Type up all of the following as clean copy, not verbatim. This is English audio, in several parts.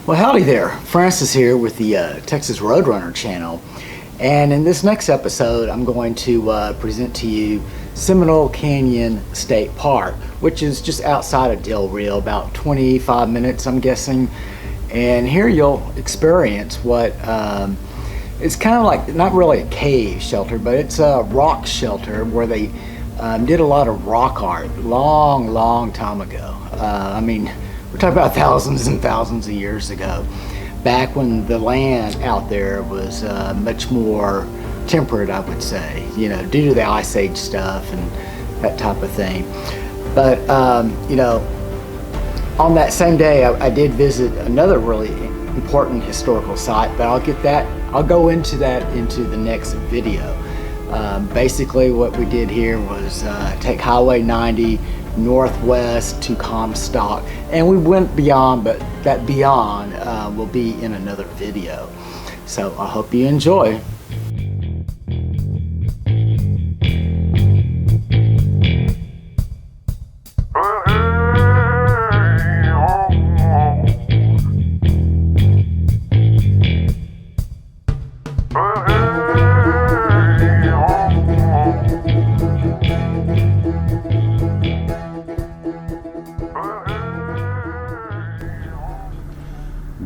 Well, howdy there. Francis here with the Texas Roadrunner channel. And in this next episode, I'm going to present to you Seminole Canyon State Park, which is just outside of Del Rio, about 25 minutes, I'm guessing. And here you'll experience what it's kind of like, not really a cave shelter, but it's a rock shelter where they did a lot of rock art long time ago. I mean, we're talking about thousands and thousands of years ago, back when the land out there was much more temperate, I would say, you know, due to the Ice Age stuff and that type of thing. But, you know, on that same day, I did visit another really important historical site, but I'll go into that into the next video. Basically what we did here was take Highway 90 northwest to Comstock, and we went beyond, but that beyond will be in another video. So I hope you enjoy.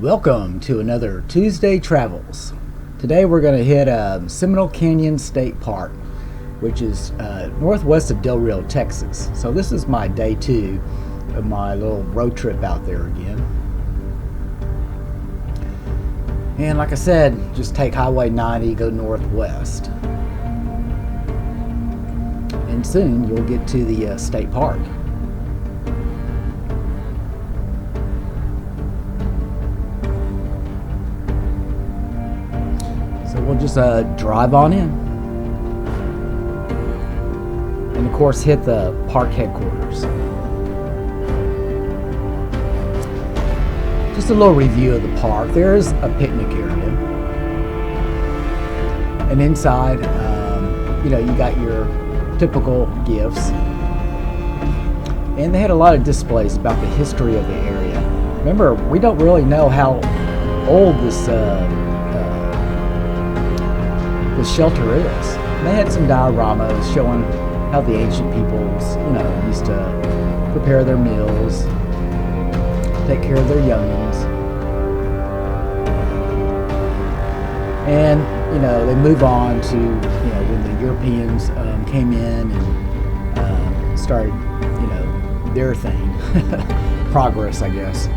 Welcome to another Tuesday Travels. Today we're going to hit Seminole Canyon State Park, which is northwest of Del Rio, Texas. So this is my day 2 of my little road trip out there again. And like I said, just take Highway 90, go northwest. And soon you'll get to the state park. We'll just drive on in, and of course hit the park headquarters. Just a little review of the park. There is a picnic area, and inside, you know, you got your typical gifts, and they had a lot of displays about the history of the area. Remember, we don't really know how old this shelter is. They had some dioramas showing how the ancient peoples, you know, used to prepare their meals, take care of their youngins, and you know, they move on to, you know, when the Europeans came in and started, you know, their thing, progress, I guess.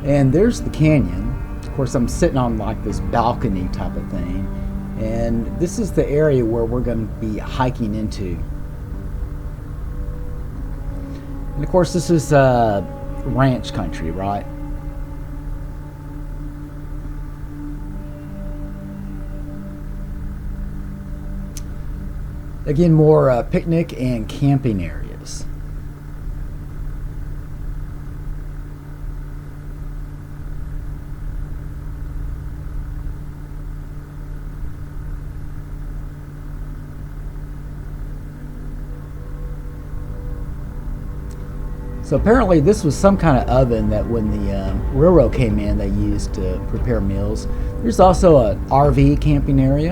And there's the canyon. Of course, I'm sitting on like this balcony type of thing. And this is the area where we're going to be hiking into. And of course, this is ranch country, right? Again, more picnic and camping areas. So apparently this was some kind of oven that when the railroad came in, they used to prepare meals. There's also an RV camping area.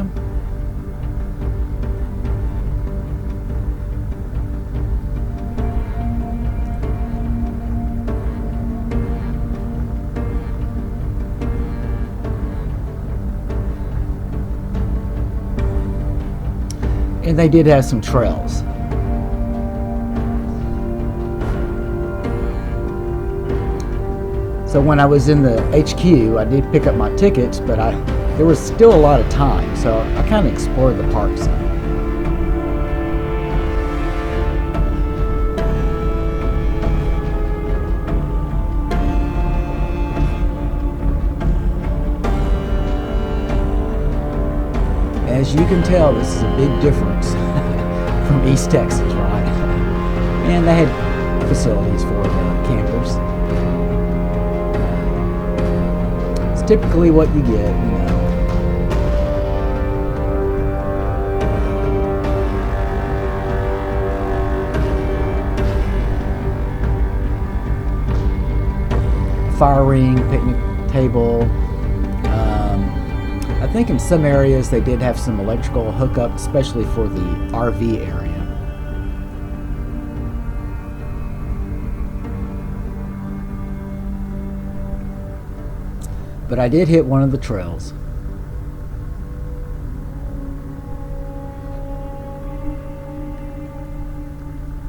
And they did have some trails. So when I was in the HQ, I did pick up my tickets, but there was still a lot of time, so I kind of explored the park some. As you can tell, this is a big difference from East Texas, right? And they had facilities for the campers. Typically what you get, you know. fire ring, picnic table. I think in some areas they did have some electrical hookup, especially for the RV area. But I did hit one of the trails.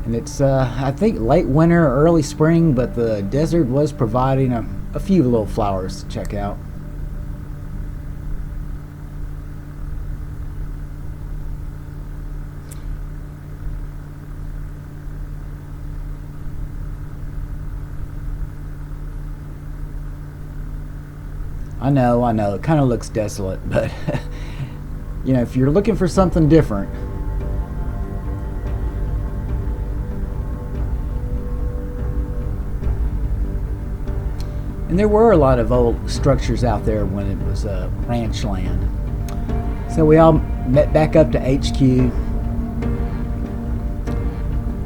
And it's, I think, late winter or early spring, but the desert was providing a few little flowers to check out. I know, it kind of looks desolate, but you know, if you're looking for something different, and there were a lot of old structures out there when it was ranch land. So we all met back up to HQ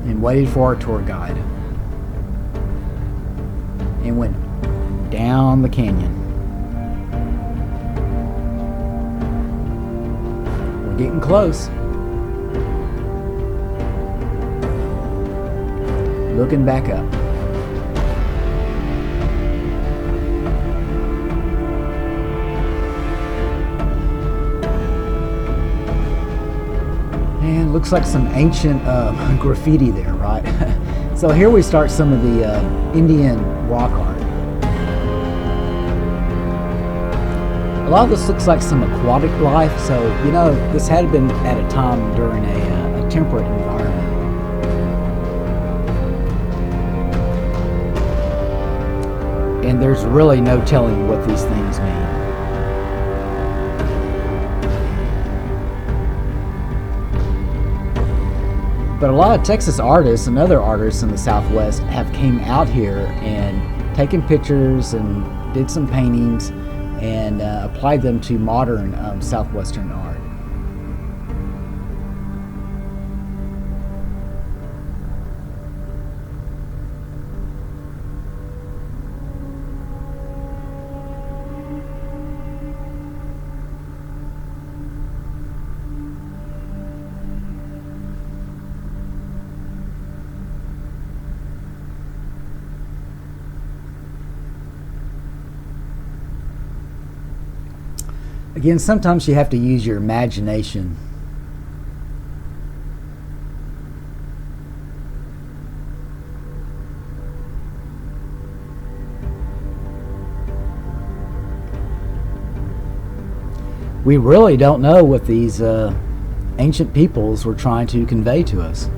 and waited for our tour guide and went down the canyon. We're getting close. Looking back up. And looks like some ancient graffiti there, right? So here we start some of the Indian rock art. A lot of this looks like some aquatic life, so you know this had been at a time during a temperate environment. And there's really no telling what these things mean. But a lot of Texas artists and other artists in the Southwest have came out here and taken pictures and did some paintings and applied them to modern Southwestern art. Again, sometimes you have to use your imagination. We really don't know what these ancient peoples were trying to convey to us.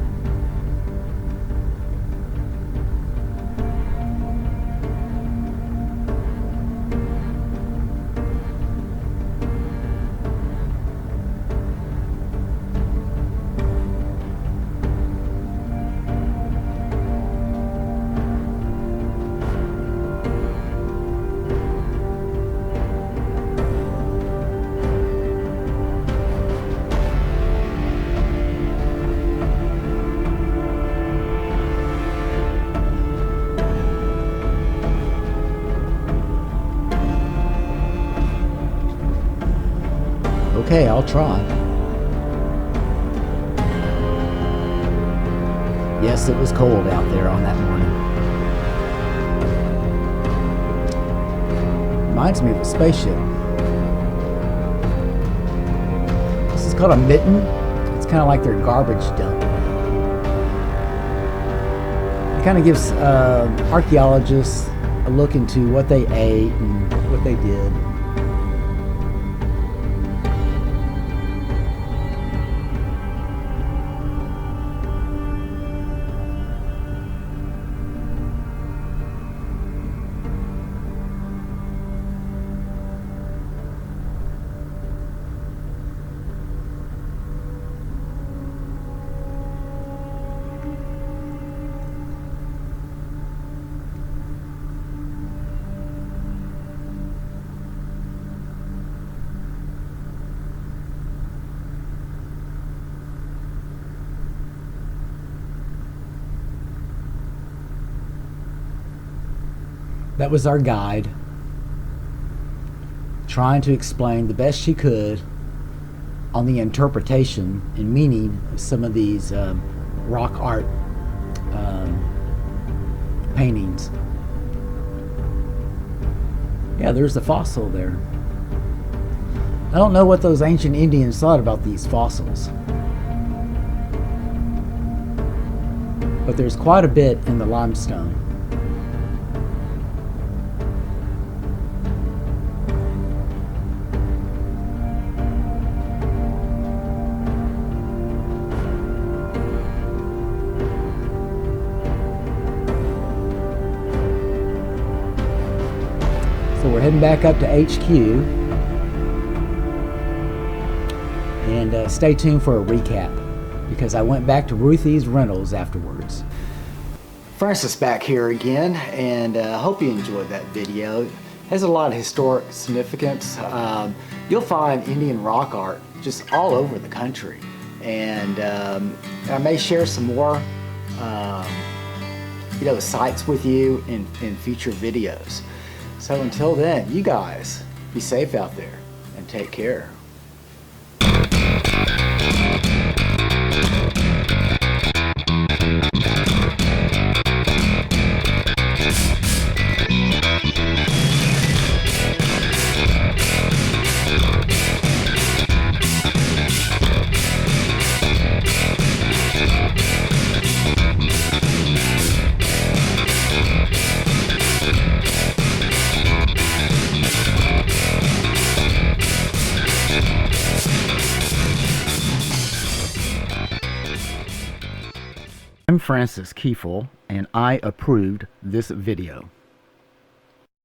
Okay, I'll try. Yes, it was cold out there on that morning. Reminds me of a spaceship. This is called a mitten. It's kind of like their garbage dump. It kind of gives archaeologists a look into what they ate and what they did. That was our guide, trying to explain the best she could on the interpretation and meaning of some of these rock art paintings. Yeah, there's a fossil there. I don't know what those ancient Indians thought about these fossils, but there's quite a bit in the limestone. So we're heading back up to HQ, and stay tuned for a recap, because I went back to Ruthie's Rentals afterwards. Francis back here again, and I hope you enjoyed that video. It has a lot of historic significance. You'll find Indian rock art just all over the country, and I may share some more sites with you in future videos. So until then, you guys be safe out there and take care. I'm Francis Kiefel, and I approved this video.